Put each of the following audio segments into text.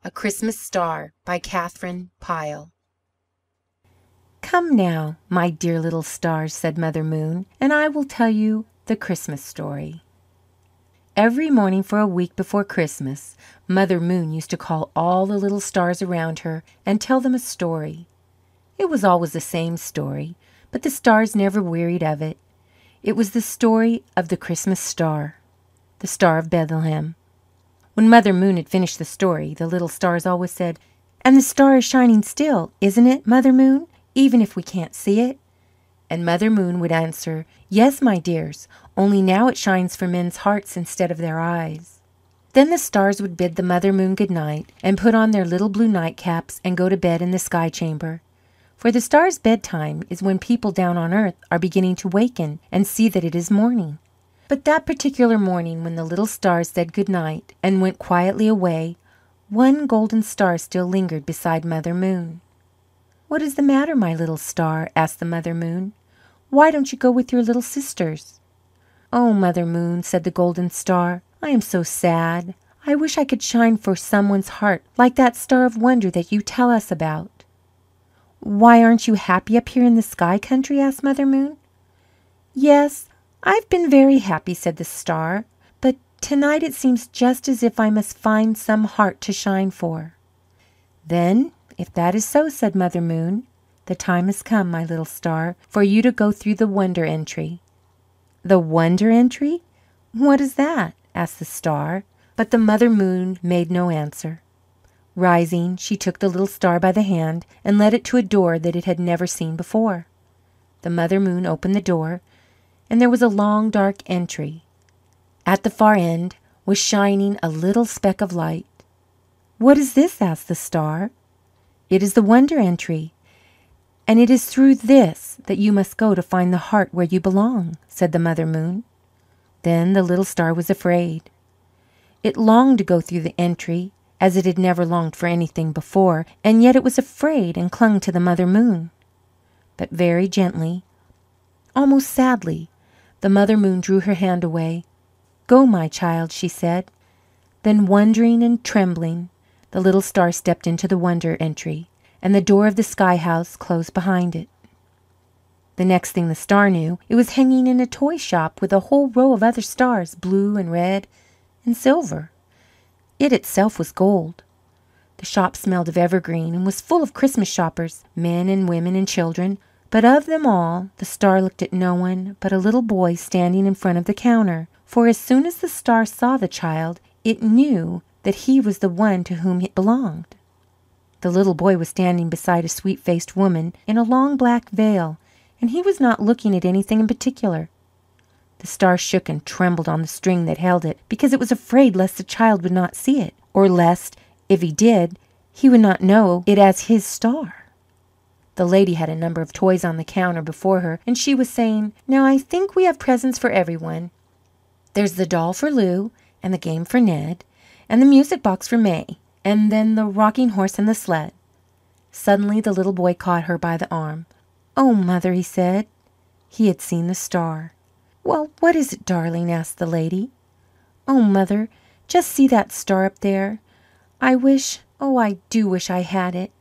A Christmas Star by Katherine Plye. "Come now, my dear little stars," said Mother Moon, "and I will tell you the Christmas story." Every morning for a week before Christmas, Mother Moon used to call all the little stars around her and tell them a story. It was always the same story, but the stars never wearied of it. It was the story of the Christmas star, the Star of Bethlehem. When Mother Moon had finished the story, the little stars always said, "And the star is shining still, isn't it, Mother Moon, even if we can't see it?" And Mother Moon would answer, "Yes, my dears, only now it shines for men's hearts instead of their eyes." Then the stars would bid the Mother Moon good night, and put on their little blue nightcaps and go to bed in the sky chamber. For the stars' bedtime is when people down on earth are beginning to waken and see that it is morning. But that particular morning, when the little stars said good night and went quietly away, one golden star still lingered beside Mother Moon. "What is the matter, my little star?" asked the Mother Moon. "Why don't you go with your little sisters?" "Oh, Mother Moon," said the golden star, "I am so sad. I wish I could shine for someone's heart like that star of wonder that you tell us about." "Why, aren't you happy up here in the sky country?" asked Mother Moon. "Yes, I've been very happy," said the star, "but tonight it seems just as if I must find some heart to shine for." "Then, if that is so," said Mother Moon, "the time has come, my little star, for you to go through the wonder entry." "The wonder entry? What is that?" asked the star, but the Mother Moon made no answer. Rising, she took the little star by the hand and led it to a door that it had never seen before. The Mother Moon opened the door, and there was a long, dark entry. At the far end was shining a little speck of light. "What is this?" asked the star. "It is the wonder entry, and it is through this that you must go to find the heart where you belong," said the Mother Moon. Then the little star was afraid. It longed to go through the entry, as it had never longed for anything before, and yet it was afraid and clung to the Mother Moon. But very gently, almost sadly, the Mother Moon drew her hand away. "Go, my child," she said. Then, wondering and trembling, the little star stepped into the wonder entry, and the door of the sky house closed behind it. The next thing the star knew, it was hanging in a toy shop with a whole row of other stars, blue and red and silver. It itself was gold. The shop smelled of evergreen and was full of Christmas shoppers, men and women and children. But of them all, the star looked at no one but a little boy standing in front of the counter, for as soon as the star saw the child, it knew that he was the one to whom it belonged. The little boy was standing beside a sweet-faced woman in a long black veil, and he was not looking at anything in particular. The star shook and trembled on the string that held it, because it was afraid lest the child would not see it, or lest, if he did, he would not know it as his star. The lady had a number of toys on the counter before her, and she was saying, "Now I think we have presents for everyone. There's the doll for Lou, and the game for Ned, and the music box for May, and then the rocking horse and the sled." Suddenly the little boy caught her by the arm. "Oh, Mother," he said. He had seen the star. "Well, what is it, darling?" asked the lady. "Oh, Mother, just see that star up there. I wish, oh, I do wish I had it."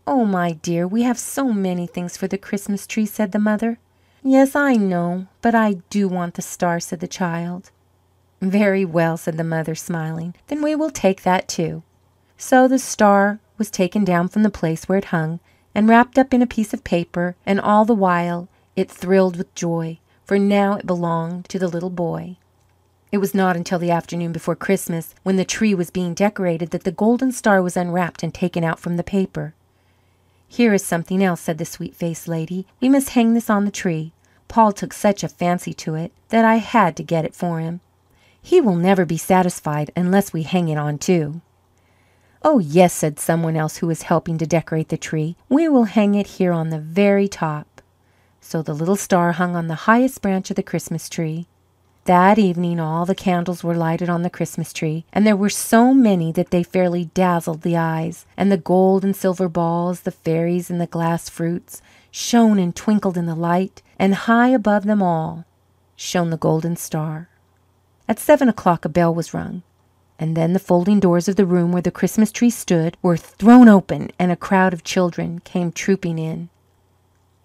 "Oh, my dear, we have so many things for the Christmas tree," said the mother. "Yes, I know, but I do want the star," said the child. "Very well," said the mother, smiling. "Then we will take that too." So the star was taken down from the place where it hung and wrapped up in a piece of paper, and all the while it thrilled with joy, for now it belonged to the little boy. It was not until the afternoon before Christmas, when the tree was being decorated, that the golden star was unwrapped and taken out from the paper. "Here is something else," said the sweet-faced lady. "We must hang this on the tree. Paul took such a fancy to it that I had to get it for him. He will never be satisfied unless we hang it on too." "Oh, yes," said someone else who was helping to decorate the tree. "We will hang it here on the very top." So the little star hung on the highest branch of the Christmas tree. That evening all the candles were lighted on the Christmas tree, and there were so many that they fairly dazzled the eyes, and the gold and silver balls, the fairies and the glass fruits, shone and twinkled in the light, and high above them all shone the golden star. At 7 o'clock a bell was rung. And then the folding doors of the room where the Christmas tree stood were thrown open, and a crowd of children came trooping in.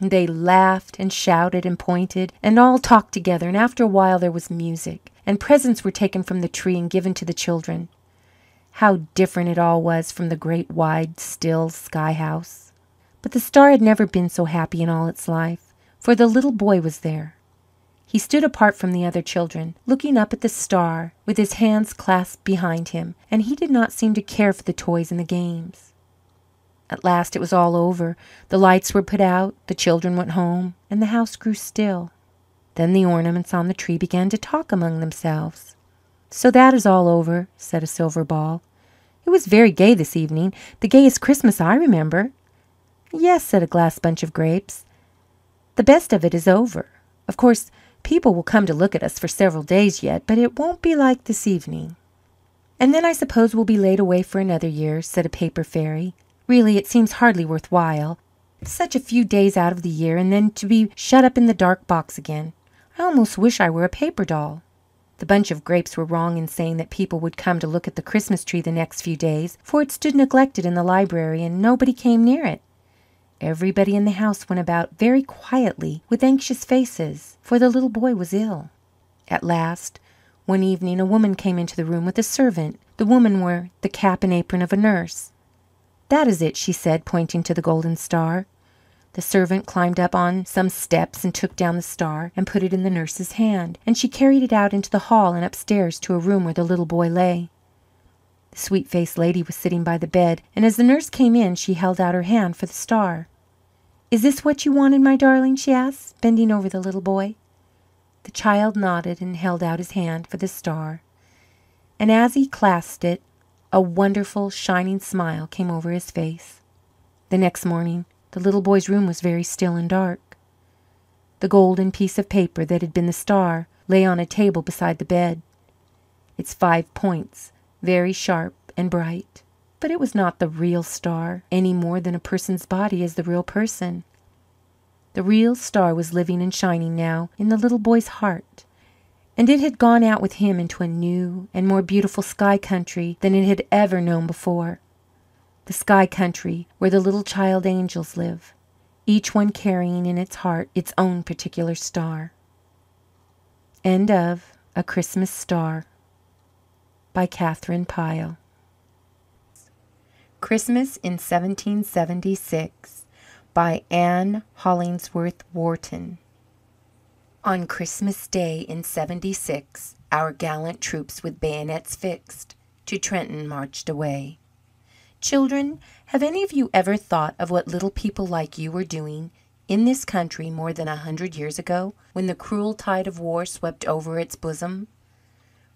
They laughed and shouted and pointed and all talked together, and after a while there was music, and presents were taken from the tree and given to the children. How different it all was from the great, wide, still sky house. But the star had never been so happy in all its life, for the little boy was there. He stood apart from the other children, looking up at the star, with his hands clasped behind him, and he did not seem to care for the toys and the games. At last it was all over. The lights were put out, the children went home, and the house grew still. Then the ornaments on the tree began to talk among themselves. "So that is all over," said a silver ball. "It was very gay this evening, the gayest Christmas I remember." "Yes," said a glass bunch of grapes. "The best of it is over. Of course, people will come to look at us for several days yet, but it won't be like this evening." "And then I suppose we'll be laid away for another year," said a paper fairy. "Really, it seems hardly worth while. Such a few days out of the year, and then to be shut up in the dark box again. I almost wish I were a paper doll." The bunch of grapes were wrong in saying that people would come to look at the Christmas tree the next few days, for it stood neglected in the library, and nobody came near it. Everybody in the house went about very quietly, with anxious faces, for the little boy was ill. At last, one evening, a woman came into the room with a servant. The woman wore the cap and apron of a nurse. "That is it," she said, pointing to the golden star. The servant climbed up on some steps and took down the star and put it in the nurse's hand, and she carried it out into the hall and upstairs to a room where the little boy lay. The sweet-faced lady was sitting by the bed, and as the nurse came in she held out her hand for the star. "Is this what you wanted, my darling?" she asked, bending over the little boy. The child nodded and held out his hand for the star, and as he clasped it, a wonderful, shining smile came over his face. The next morning the little boy's room was very still and dark. The golden piece of paper that had been the star lay on a table beside the bed, its 5 points very sharp and bright. But it was not the real star, any more than a person's body is the real person. The real star was living and shining now in the little boy's heart, and it had gone out with him into a new and more beautiful sky country than it had ever known before. The sky country where the little child angels live, each one carrying in its heart its own particular star. End of A Christmas Star by Katherine Plye. Christmas in 1776 by Anne Hollingsworth Wharton. On Christmas Day in '76, our gallant troops with bayonets fixed to Trenton marched away. Children, have any of you ever thought of what little people like you were doing in this country more than 100 years ago, when the cruel tide of war swept over its bosom?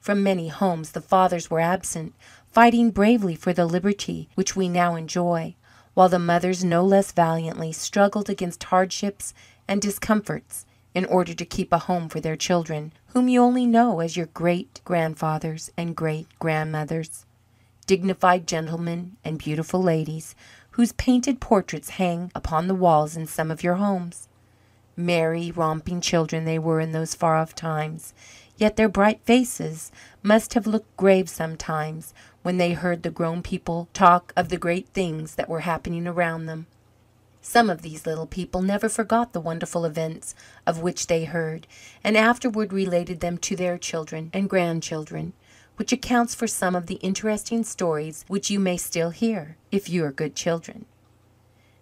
From many homes the fathers were absent, fighting bravely for the liberty which we now enjoy, while the mothers no less valiantly struggled against hardships and discomforts in order to keep a home for their children, whom you only know as your great-grandfathers and great-grandmothers, dignified gentlemen and beautiful ladies, whose painted portraits hang upon the walls in some of your homes. Merry, romping children they were in those far-off times, yet their bright faces must have looked grave sometimes when they heard the grown people talk of the great things that were happening around them. Some of these little people never forgot the wonderful events of which they heard, and afterward related them to their children and grandchildren, which accounts for some of the interesting stories which you may still hear, if you are good children.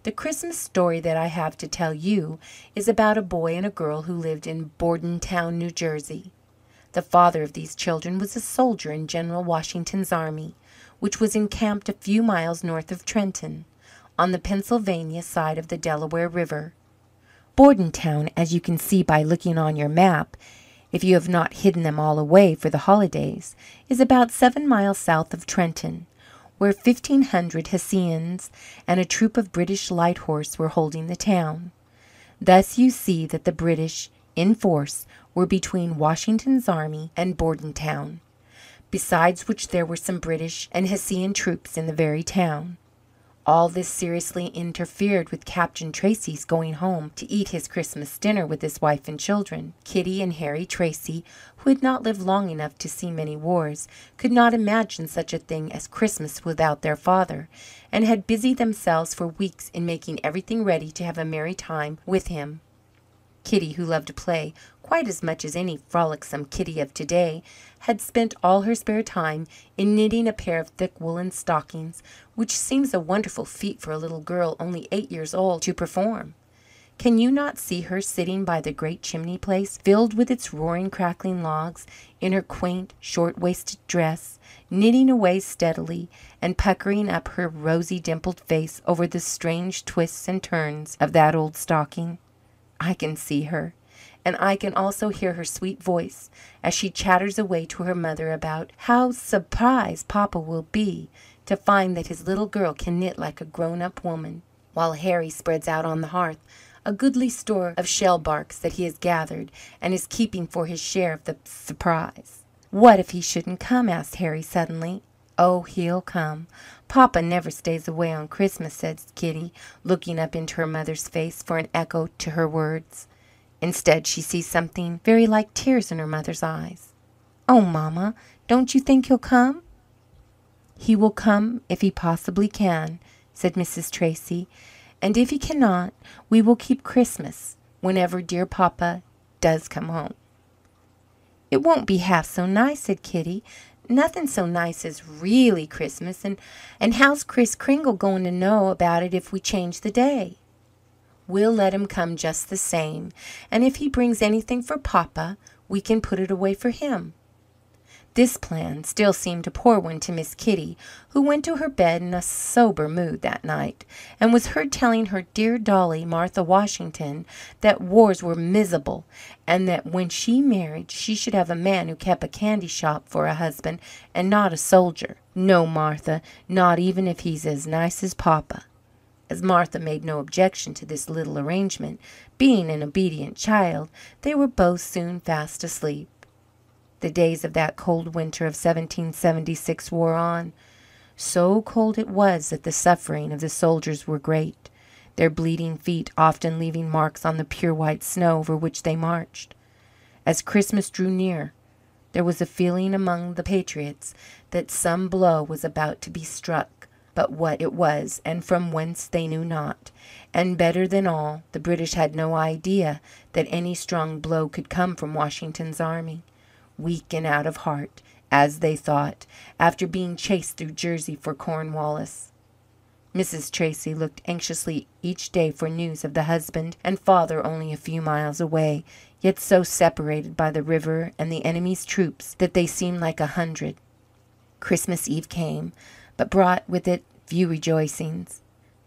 The Christmas story that I have to tell you is about a boy and a girl who lived in Bordentown, New Jersey. The father of these children was a soldier in General Washington's army, which was encamped a few miles north of Trenton, on the Pennsylvania side of the Delaware River. Bordentown, as you can see by looking on your map, if you have not hidden them all away for the holidays, is about 7 miles south of Trenton, where 1,500 Hessians and a troop of British light horse were holding the town. Thus you see that the British, in force, were between Washington's army and Bordentown, besides which there were some British and Hessian troops in the very town. All this seriously interfered with Captain Tracy's going home to eat his Christmas dinner with his wife and children. Kitty and Harry Tracy, who had not lived long enough to see many wars, could not imagine such a thing as Christmas without their father, and had busied themselves for weeks in making everything ready to have a merry time with him. Kitty, who loved to play quite as much as any frolicsome kitty of today, had spent all her spare time in knitting a pair of thick woolen stockings, which seems a wonderful feat for a little girl only 8 years old to perform. Can you not see her sitting by the great chimney place, filled with its roaring, crackling logs, in her quaint, short-waisted dress, knitting away steadily, and puckering up her rosy, dimpled face over the strange twists and turns of that old stocking? I can see her, and I can also hear her sweet voice as she chatters away to her mother about how surprised Papa will be to find that his little girl can knit like a grown-up woman, while Harry spreads out on the hearth a goodly store of shell barks that he has gathered and is keeping for his share of the surprise. "What if he shouldn't come?" asked Harry suddenly. "Oh, he'll come. Papa never stays away on Christmas," said Kitty, looking up into her mother's face for an echo to her words. Instead, she sees something very like tears in her mother's eyes. "Oh, mamma, don't you think he'll come?" "He will come if he possibly can," said Mrs. Tracy, "and if he cannot, we will keep Christmas whenever dear Papa does come home." "It won't be half so nice," said Kitty. "Nothing so nice as really Christmas, and how's Kriss Kringle going to know about it if we change the day?" "We'll let him come just the same, and if he brings anything for Papa, we can put it away for him." This plan still seemed a poor one to Miss Kitty, who went to her bed in a sober mood that night, and was heard telling her dear dolly, Martha Washington, that wars were miserable, and that when she married she should have a man who kept a candy shop for a husband, and not a soldier. "No, Martha, not even if he's as nice as Papa." As Martha made no objection to this little arrangement, being an obedient child, they were both soon fast asleep. The days of that cold winter of 1776 wore on. So cold it was that the suffering of the soldiers were great, their bleeding feet often leaving marks on the pure white snow over which they marched. As Christmas drew near, there was a feeling among the patriots that some blow was about to be struck, but what it was and from whence they knew not. And better than all, the British had no idea that any strong blow could come from Washington's army, weak and out of heart, as they thought, after being chased through Jersey for Cornwallis. Mrs. Tracy looked anxiously each day for news of the husband and father only a few miles away, yet so separated by the river and the enemy's troops that they seemed like 100. Christmas Eve came, but brought with it few rejoicings.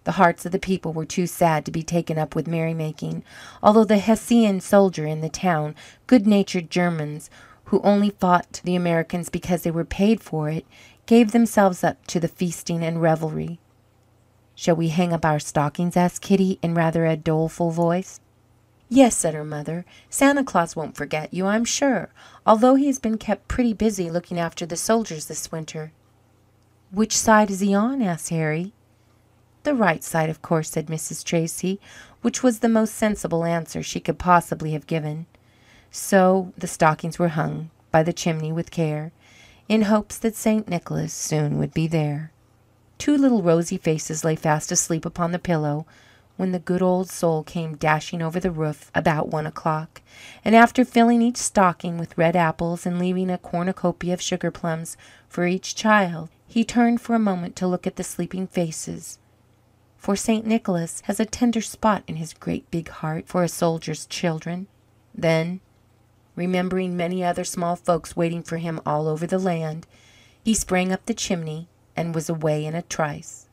The hearts of the people were too sad to be taken up with merrymaking, although the Hessian soldier in the town, good-natured Germans, who only fought the Americans because they were paid for it, gave themselves up to the feasting and revelry. "Shall we hang up our stockings?" asked Kitty in rather a doleful voice. "Yes," said her mother. "Santa Claus won't forget you, I'm sure, although he has been kept pretty busy looking after the soldiers this winter." "Which side is he on?" asked Harry. "The right side, of course," said Mrs. Tracy, which was the most sensible answer she could possibly have given. So the stockings were hung by the chimney with care, in hopes that St. Nicholas soon would be there. Two little rosy faces lay fast asleep upon the pillow when the good old soul came dashing over the roof about 1 o'clock, and after filling each stocking with red apples and leaving a cornucopia of sugar plums for each child, he turned for a moment to look at the sleeping faces, for St. Nicholas has a tender spot in his great big heart for a soldier's children. Then, remembering many other small folks waiting for him all over the land, he sprang up the chimney and was away in a trice.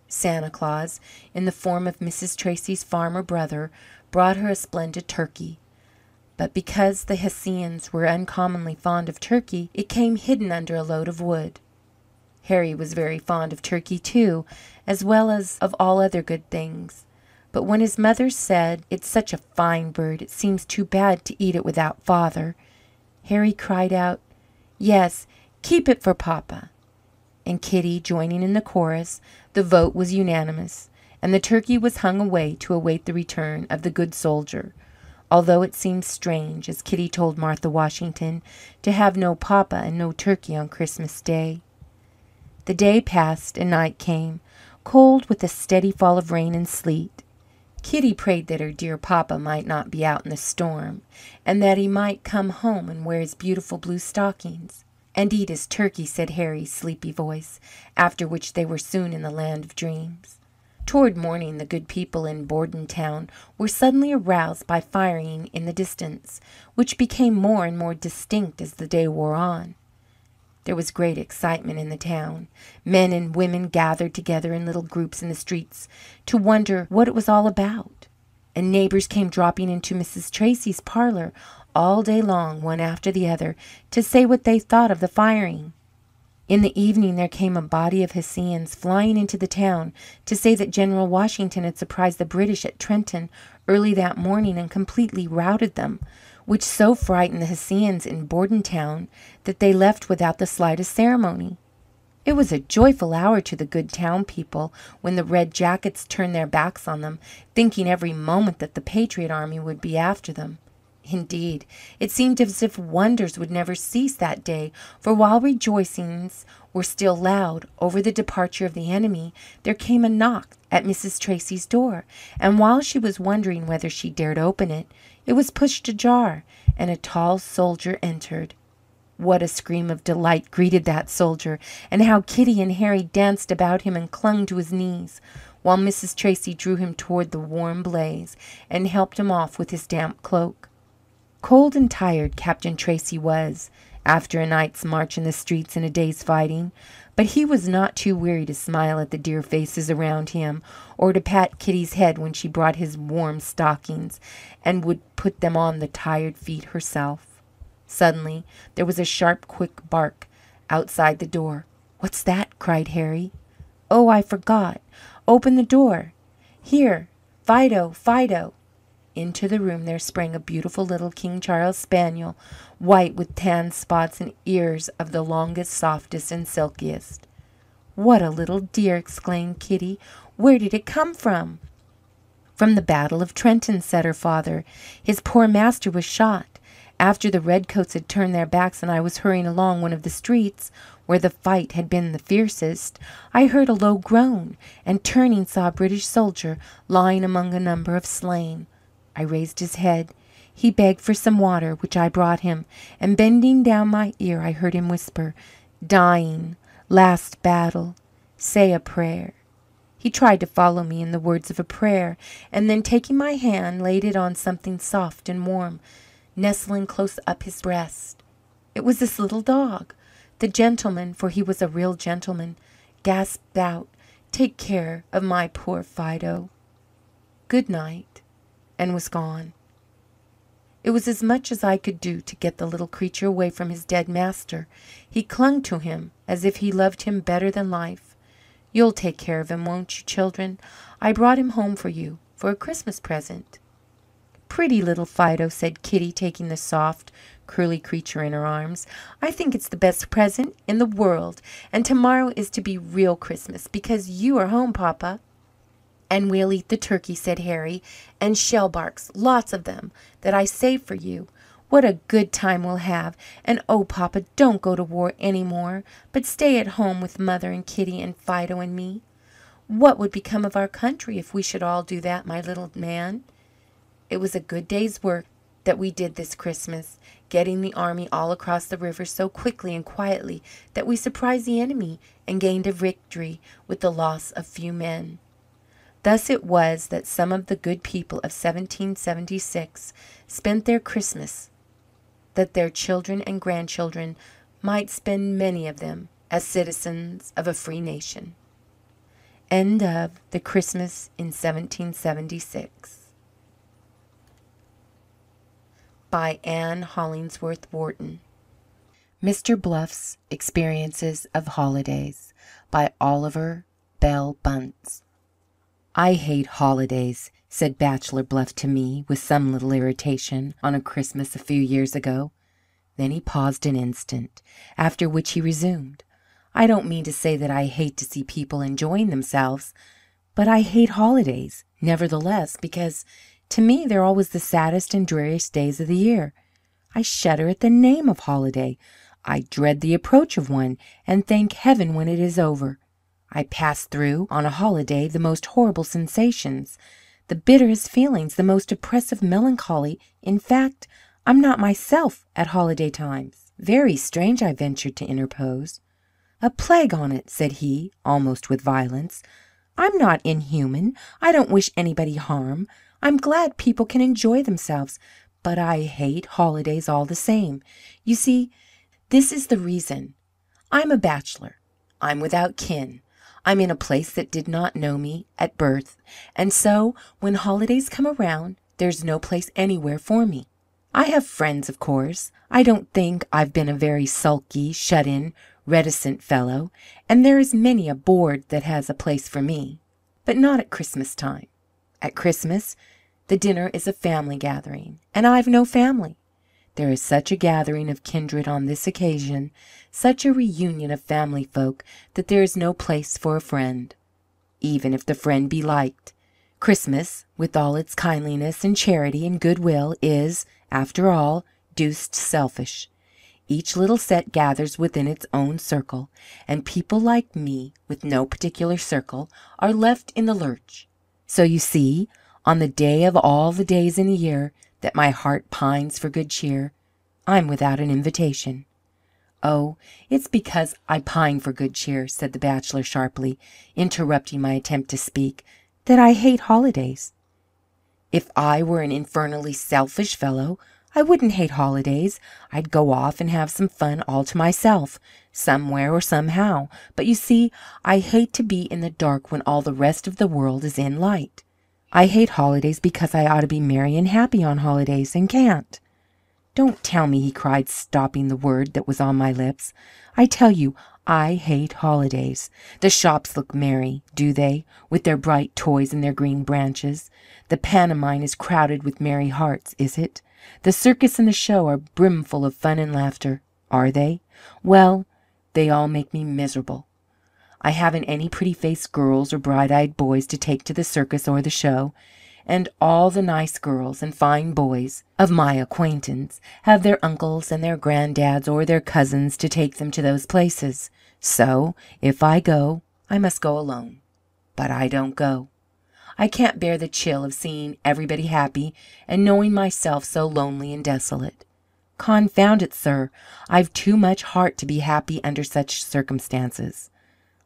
Santa Claus, in the form of Mrs. Tracy's farmer brother, brought her a splendid turkey. But because the Hessians were uncommonly fond of turkey, it came hidden under a load of wood. Harry was very fond of turkey, too, as well as of all other good things. But when his mother said, "It's such a fine bird, it seems too bad to eat it without Father," Harry cried out, "Yes, keep it for Papa." and Kitty joining in the chorus, the vote was unanimous, and the turkey was hung away to await the return of the good soldier, although it seemed strange, as Kitty told Martha Washington, to have no papa and no turkey on Christmas Day. The day passed and night came, cold with a steady fall of rain and sleet. Kitty prayed that her dear papa might not be out in the storm, and that he might come home and wear his beautiful blue stockings and eat his turkey, said Harry's sleepy voice, after which they were soon in the land of dreams. Toward morning the good people in Wharton town were suddenly aroused by firing in the distance, which became more and more distinct as the day wore on. There was great excitement in the town. Men and women gathered together in little groups in the streets to wonder what it was all about, and neighbours came dropping into Mrs. Tracy's parlour all day long, one after the other, to say what they thought of the firing. In the evening there came a body of Hessians flying into the town to say that General Washington had surprised the British at Trenton early that morning and completely routed them, which so frightened the Hessians in Bordentown that they left without the slightest ceremony. It was a joyful hour to the good town people when the red jackets turned their backs on them, thinking every moment that the Patriot army would be after them. Indeed, it seemed as if wonders would never cease that day, for while rejoicings were still loud over the departure of the enemy, there came a knock at Mrs. Tracy's door, and while she was wondering whether she dared open it, it was pushed ajar, and a tall soldier entered. What a scream of delight greeted that soldier, and how Kitty and Harry danced about him and clung to his knees, while Mrs. Tracy drew him toward the warm blaze and helped him off with his damp cloak. Cold and tired Captain Tracy was, after a night's march in the streets and a day's fighting, but he was not too weary to smile at the dear faces around him, or to pat Kitty's head when she brought his warm stockings and would put them on the tired feet herself. Suddenly there was a sharp, quick bark outside the door. "What's that?" cried Harry. "Oh, I forgot. Open the door. Here, Fido, Fido." Into the room there sprang a beautiful little King Charles spaniel, white with tan spots and ears of the longest, softest, and silkiest. "What a little dear!" exclaimed Kitty. "Where did it come from?" "From the Battle of Trenton," said her father. "His poor master was shot. After the redcoats had turned their backs and I was hurrying along one of the streets where the fight had been the fiercest, I heard a low groan, and turning saw a British soldier lying among a number of slain. I raised his head. He begged for some water, which I brought him, and bending down my ear I heard him whisper, 'Dying, last battle, say a prayer.' He tried to follow me in the words of a prayer, and then taking my hand laid it on something soft and warm, nestling close up his breast. It was this little dog. The gentleman, for he was a real gentleman, gasped out, 'Take care of my poor Fido. Good night,' and was gone. It was as much as I could do to get the little creature away from his dead master. He clung to him as if he loved him better than life. You'll take care of him, won't you, children? I brought him home for you, for a Christmas present." "Pretty little Fido," said Kitty, taking the soft, curly creature in her arms. "I think it's the best present in the world, and tomorrow is to be real Christmas, because you are home, papa." "And we'll eat the turkey," said Harry, "and shellbarks, lots of them, that I saved for you. What a good time we'll have! And oh, papa, don't go to war any more, but stay at home with mother and Kitty and Fido and me. What would become of our country if we should all do that, my little man?" It was a good day's work that we did this Christmas, getting the army all across the river so quickly and quietly that we surprised the enemy and gained a victory with the loss of few men. Thus it was that some of the good people of 1776 spent their Christmas, that their children and grandchildren might spend many of them as citizens of a free nation. End of The Christmas in 1776 by Anne Hollingsworth Wharton. Mr. Bluff's Experiences of Holidays by Oliver Bell Bunce. "I hate holidays," said Bachelor Bluff to me with some little irritation on a Christmas a few years ago. Then he paused an instant, after which he resumed. I don't mean to say that I hate to see people enjoying themselves, but I hate holidays, nevertheless, because to me they're always the saddest and dreariest days of the year. I shudder at the name of holiday. I dread the approach of one, and thank heaven when it is over. I pass through on a holiday the most horrible sensations, the bitterest feelings, the most oppressive melancholy. In fact, I'm not myself at holiday times." "Very strange," I ventured to interpose. "A plague on it," said he, almost with violence. "I'm not inhuman. I don't wish anybody harm. I'm glad people can enjoy themselves, but I hate holidays all the same. You see, this is the reason. I'm a bachelor. I'm without kin. I'm in a place that did not know me at birth, and so when holidays come around, there's no place anywhere for me. I have friends, of course. I don't think I've been a very sulky, shut-in, reticent fellow, and there is many a board that has a place for me. But not at Christmas time. At Christmas, the dinner is a family gathering, and I've no family. There is such a gathering of kindred on this occasion, such a reunion of family folk, that there is no place for a friend, even if the friend be liked. Christmas, with all its kindliness and charity and goodwill, is, after all, deuced selfish. Each little set gathers within its own circle, and people like me, with no particular circle, are left in the lurch. So you see, on the day of all the days in the year that my heart pines for good cheer, I'm without an invitation." "Oh, it's because I pine for good cheer," said the bachelor sharply, interrupting my attempt to speak, "that I hate holidays. If I were an infernally selfish fellow, I wouldn't hate holidays. I'd go off and have some fun all to myself, somewhere or somehow. But you see, I hate to be in the dark when all the rest of the world is in light. I hate holidays because I ought to be merry and happy on holidays, and can't. Don't tell me," he cried, stopping the word that was on my lips. "I tell you, I hate holidays. The shops look merry, do they, with their bright toys and their green branches? The pantomime is crowded with merry hearts, is it? The circus and the show are brimful of fun and laughter, are they? Well, they all make me miserable. I haven't any pretty-faced girls or bright-eyed boys to take to the circus or the show, and all the nice girls and fine boys of my acquaintance have their uncles and their granddads or their cousins to take them to those places. So, if I go, I must go alone. But I don't go. I can't bear the chill of seeing everybody happy and knowing myself so lonely and desolate. Confound it, sir, I've too much heart to be happy under such circumstances.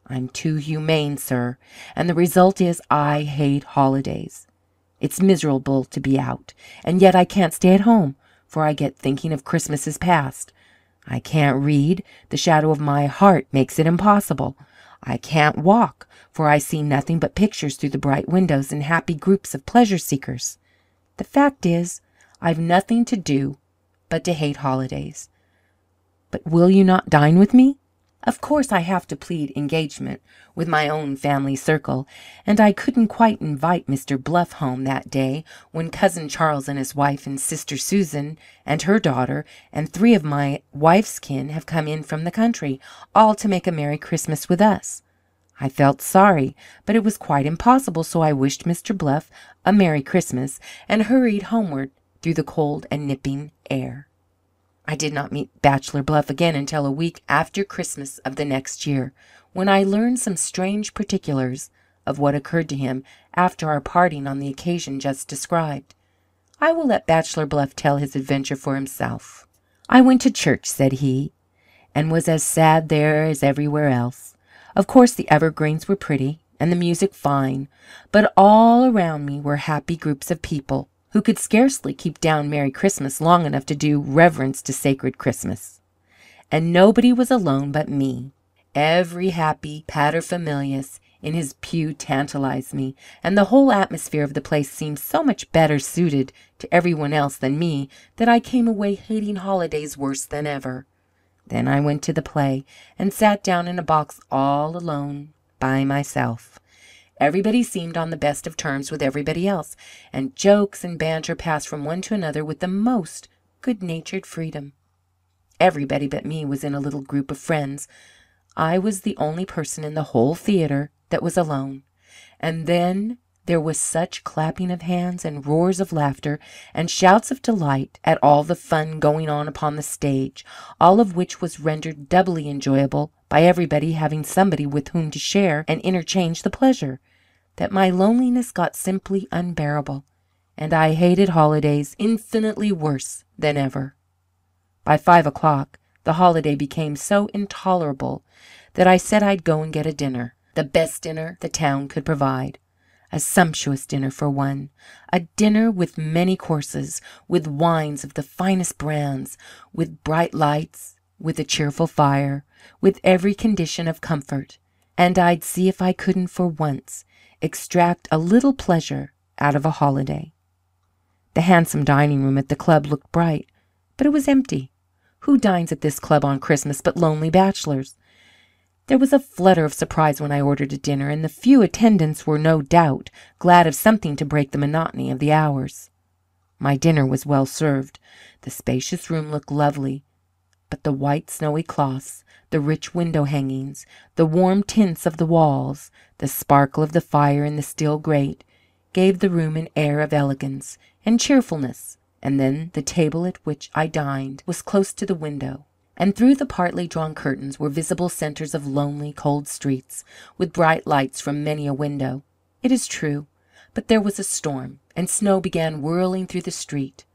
I'm too humane, sir, and the result is I hate holidays. It's miserable to be out, and yet I can't stay at home, for I get thinking of Christmases past. I can't read, the shadow of my heart makes it impossible. I can't walk, for I see nothing but pictures through the bright windows and happy groups of pleasure-seekers. The fact is, I've nothing to do but to hate holidays. But will you not dine with me? Of course I have to plead engagement with my own family circle, and I couldn't quite invite Mr. Bluff home that day when Cousin Charles and his wife and Sister Susan and her daughter and 3 of my wife's kin have come in from the country, all to make a merry Christmas with us. I felt sorry, but it was quite impossible, so I wished Mr. Bluff a Merry Christmas and hurried homeward through the cold and nipping air. I did not meet Bachelor Bluff again until a week after Christmas of the next year, when I learned some strange particulars of what occurred to him after our parting on the occasion just described. I will let Bachelor Bluff tell his adventure for himself. "I went to church," said he, "and was as sad there as everywhere else. Of course the evergreens were pretty, and the music fine, but all around me were happy groups of people who could scarcely keep down Merry Christmas long enough to do reverence to sacred Christmas. And nobody was alone but me. Every happy paterfamilias in his pew tantalized me, and the whole atmosphere of the place seemed so much better suited to everyone else than me that I came away hating holidays worse than ever. Then I went to the play and sat down in a box all alone by myself. Everybody seemed on the best of terms with everybody else, and jokes and banter passed from one to another with the most good-natured freedom. Everybody but me was in a little group of friends. I was the only person in the whole theatre that was alone. And then there was such clapping of hands and roars of laughter and shouts of delight at all the fun going on upon the stage, all of which was rendered doubly enjoyable by everybody having somebody with whom to share and interchange the pleasure, that my loneliness got simply unbearable, and I hated holidays infinitely worse than ever. By 5 o'clock the holiday became so intolerable that I said I'd go and get a dinner, the best dinner the town could provide. A sumptuous dinner for one, a dinner with many courses, with wines of the finest brands, with bright lights, with a cheerful fire, with every condition of comfort, and I'd see if I couldn't for once extract a little pleasure out of a holiday. The handsome dining room at the club looked bright, but it was empty. Who dines at this club on Christmas but lonely bachelors? There was a flutter of surprise when I ordered a dinner, and the few attendants were no doubt glad of something to break the monotony of the hours. My dinner was well served. The spacious room looked lovely, but the white snowy cloths, the rich window hangings, the warm tints of the walls, the sparkle of the fire in the steel grate, gave the room an air of elegance and cheerfulness. And then the table at which I dined was close to the window, and through the partly drawn curtains were visible centres of lonely, cold streets, with bright lights from many a window. It is true, but there was a storm, and snow began whirling through the street.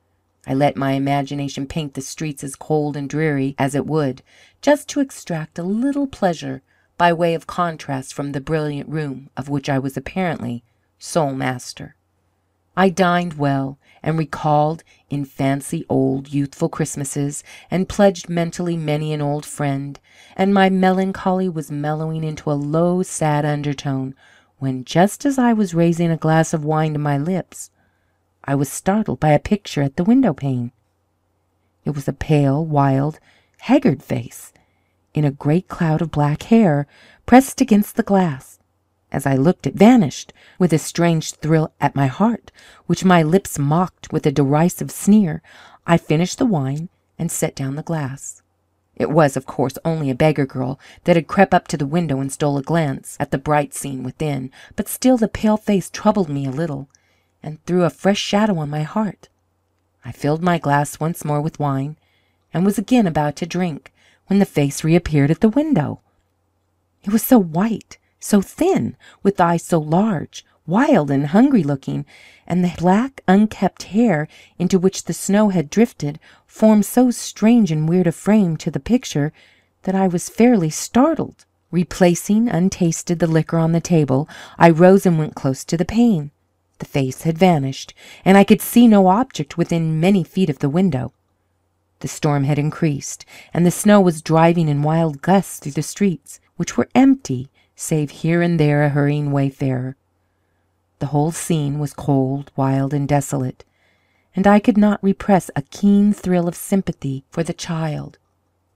I let my imagination paint the streets as cold and dreary as it would, just to extract a little pleasure by way of contrast from the brilliant room of which I was apparently sole master. I dined well, and recalled in fancy old youthful Christmases, and pledged mentally many an old friend, and my melancholy was mellowing into a low, sad undertone, when, just as I was raising a glass of wine to my lips, I was startled by a picture at the window-pane. It was a pale, wild, haggard face, in a great cloud of black hair, pressed against the glass. As I looked, it vanished, with a strange thrill at my heart, which my lips mocked with a derisive sneer. I finished the wine and set down the glass. It was, of course, only a beggar girl that had crept up to the window and stole a glance at the bright scene within, but still the pale face troubled me a little, and threw a fresh shadow on my heart. I filled my glass once more with wine, and was again about to drink, when the face reappeared at the window. It was so white, so thin, with eyes so large, wild and hungry-looking, and the black, unkempt hair into which the snow had drifted formed so strange and weird a frame to the picture that I was fairly startled. Replacing untasted the liquor on the table, I rose and went close to the pane. The face had vanished, and I could see no object within many feet of the window. The storm had increased, and the snow was driving in wild gusts through the streets, which were empty, save here and there a hurrying wayfarer. The whole scene was cold, wild, and desolate, and I could not repress a keen thrill of sympathy for the child,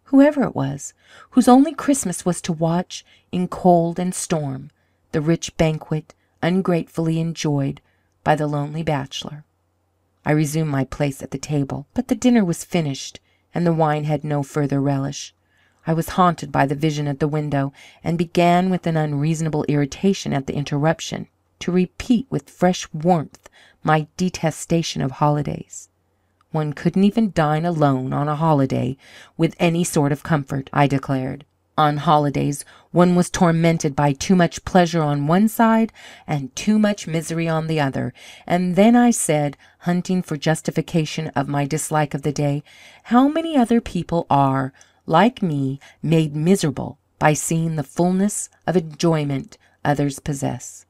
whoever it was, whose only Christmas was to watch, in cold and storm, the rich banquet ungratefully enjoyed by the lonely bachelor. I resumed my place at the table, but the dinner was finished, and the wine had no further relish. I was haunted by the vision at the window, and began, with an unreasonable irritation at the interruption, to repeat with fresh warmth my detestation of holidays. One couldn't even dine alone on a holiday with any sort of comfort, I declared. On holidays one was tormented by too much pleasure on one side and too much misery on the other. And then I said, hunting for justification of my dislike of the day, how many other people are, like me, made miserable by seeing the fullness of enjoyment others possess?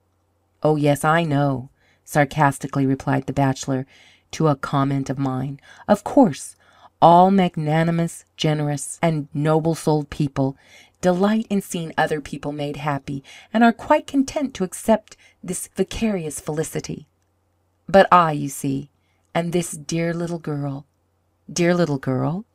"Oh, yes, I know," sarcastically replied the bachelor to a comment of mine. "Of course, all magnanimous, generous, and noble-souled people delight in seeing other people made happy, and are quite content to accept this vicarious felicity. But I, you see, and this dear little girl—" "Dear little girl?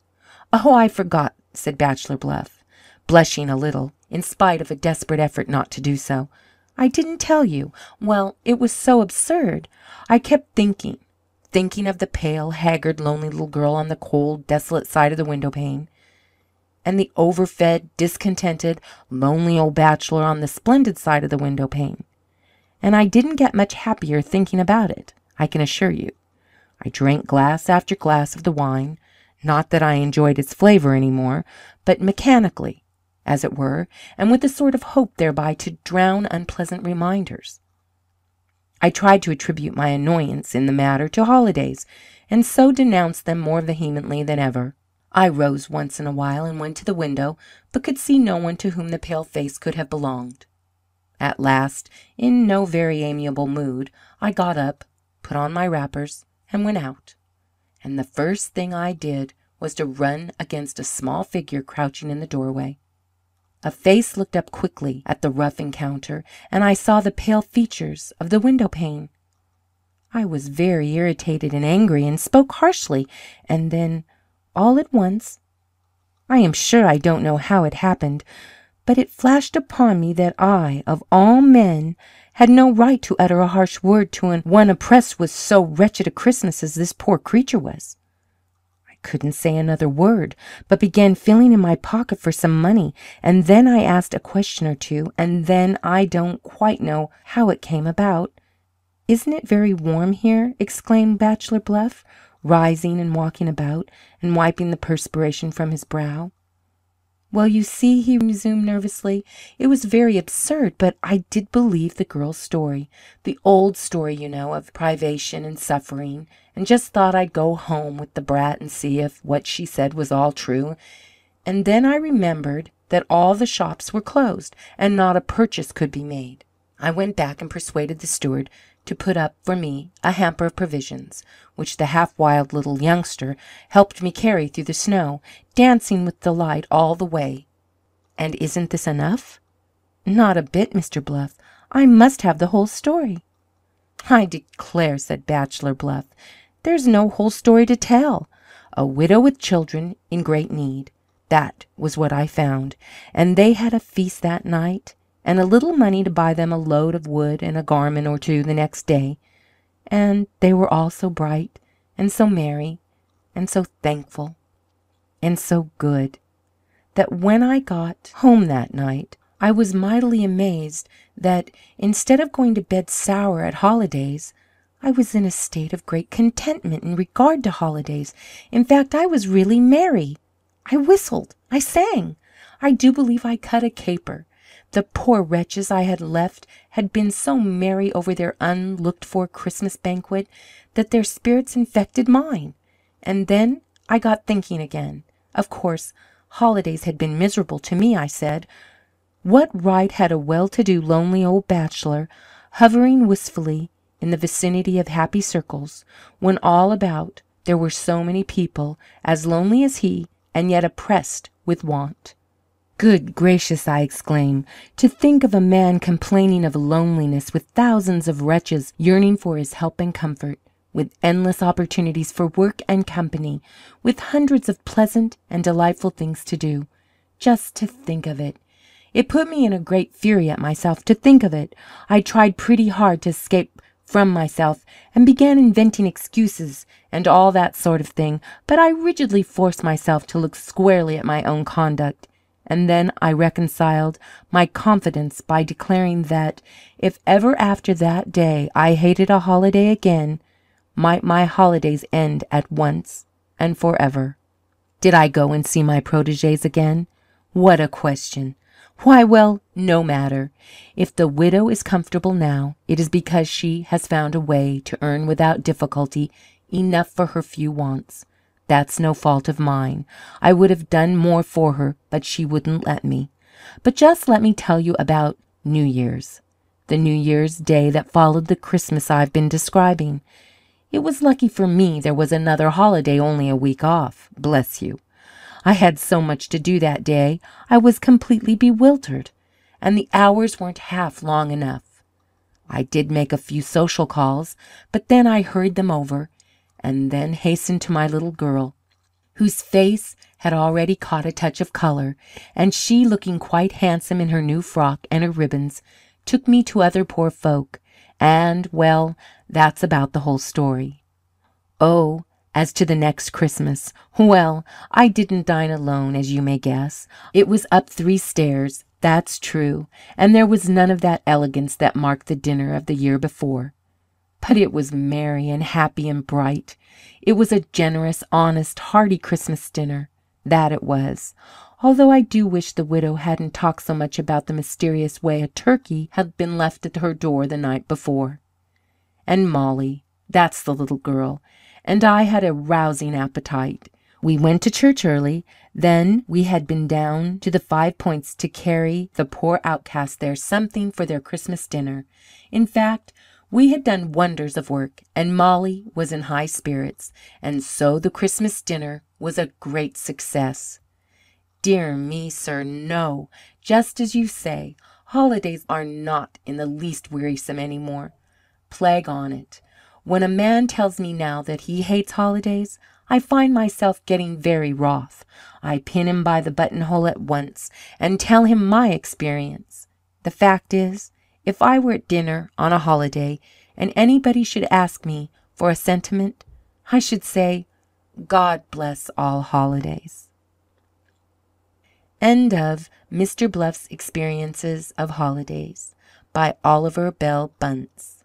Oh, I forgot," said Bachelor Bluff, blushing a little, in spite of a desperate effort not to do so. "I didn't tell you. Well, it was so absurd. I kept thinking of the pale, haggard, lonely little girl on the cold, desolate side of the window-pane. and the overfed, discontented, lonely old bachelor on the splendid side of the window pane. And I didn't get much happier thinking about it, I can assure you. I drank glass after glass of the wine, not that I enjoyed its flavour any more, but mechanically, as it were, and with a sort of hope thereby to drown unpleasant reminders. I tried to attribute my annoyance in the matter to holidays, and so denounced them more vehemently than ever. I rose once in a while and went to the window, but could see no one to whom the pale face could have belonged. At last, in no very amiable mood, I got up, put on my wrappers, and went out. And the first thing I did was to run against a small figure crouching in the doorway. A face looked up quickly at the rough encounter, and I saw the pale features of the window pane. I was very irritated and angry, and spoke harshly, and then, all at once, I am sure I don't know how it happened, but it flashed upon me that I, of all men, had no right to utter a harsh word to one oppressed with so wretched a Christmas as this poor creature was. I couldn't say another word, but began feeling in my pocket for some money, and then I asked a question or two, and then I don't quite know how it came about. "Isn't it very warm here?" exclaimed Bachelor Bluff, rising and walking about, and wiping the perspiration from his brow. "Well, you see," he resumed nervously, "it was very absurd, but I did believe the girl's story, the old story, you know, of privation and suffering, and just thought I'd go home with the brat and see if what she said was all true. And then I remembered that all the shops were closed, and not a purchase could be made. I went back and persuaded the steward to put up for me a hamper of provisions, which the half-wild little youngster helped me carry through the snow, dancing with delight all the way. And isn't this enough?" "Not a bit, Mr. Bluff. I must have the whole story." "I declare," said Bachelor Bluff, "there's no whole story to tell. A widow with children in great need. That was what I found. And they had a feast that night, and a little money to buy them a load of wood and a garment or two the next day. And they were all so bright, and so merry, and so thankful, and so good, that when I got home that night, I was mightily amazed that, instead of going to bed sour at holidays, I was in a state of great contentment in regard to holidays. In fact, I was really merry. I whistled, I sang, I do believe I cut a caper. The poor wretches I had left had been so merry over their unlooked-for Christmas banquet that their spirits infected mine. And then I got thinking again. Of course, holidays had been miserable to me, I said. What right had a well-to-do, lonely old bachelor, hovering wistfully in the vicinity of happy circles, when all about there were so many people as lonely as he, and yet oppressed with want? "Good gracious!" I exclaimed. "To think of a man complaining of loneliness, with thousands of wretches yearning for his help and comfort, with endless opportunities for work and company, with hundreds of pleasant and delightful things to do. Just to think of it! It put me in a great fury at myself to think of it. I tried pretty hard to escape from myself, and began inventing excuses and all that sort of thing, but I rigidly forced myself to look squarely at my own conduct. And then I reconciled my confidence by declaring that, if ever after that day I hated a holiday again, might my holidays end at once and forever. Did I go and see my protégés again? What a question! Why, well, no matter. If the widow is comfortable now, it is because she has found a way to earn without difficulty enough for her few wants. That's no fault of mine. I would have done more for her, but she wouldn't let me. But just let me tell you about New Year's, the New Year's Day that followed the Christmas I've been describing. It was lucky for me there was another holiday only a week off, bless you. I had so much to do that day, I was completely bewildered, and the hours weren't half long enough. I did make a few social calls, but then I hurried them over, and then hastened to my little girl, whose face had already caught a touch of colour, and she, looking quite handsome in her new frock and her ribbons, took me to other poor folk, and, well, that's about the whole story. Oh, As to the next Christmas, well, I didn't dine alone, as you may guess. It was up 3 stairs, that's true, and there was none of that elegance that marked the dinner of the year before. But it was merry and happy and bright. It was a generous, honest, hearty Christmas dinner, that it was, although I do wish the widow hadn't talked so much about the mysterious way a turkey had been left at her door the night before. And Molly, that's the little girl, and I had a rousing appetite. We went to church early. Then we had been down to the 5 Points to carry the poor outcasts there something for their Christmas dinner. In fact, we had done wonders of work, and Molly was in high spirits, and so the Christmas dinner was a great success. Dear me, sir, no, just as you say, holidays are not in the least wearisome any more. Plague on it. When a man tells me now that he hates holidays, I find myself getting very wroth. I pin him by the buttonhole at once, and tell him my experience. The fact is, if I were at dinner on a holiday, and anybody should ask me for a sentiment, I should say, God bless all holidays. End of Mr. Bluff's Experiences of Holidays by Oliver Bell Bunce.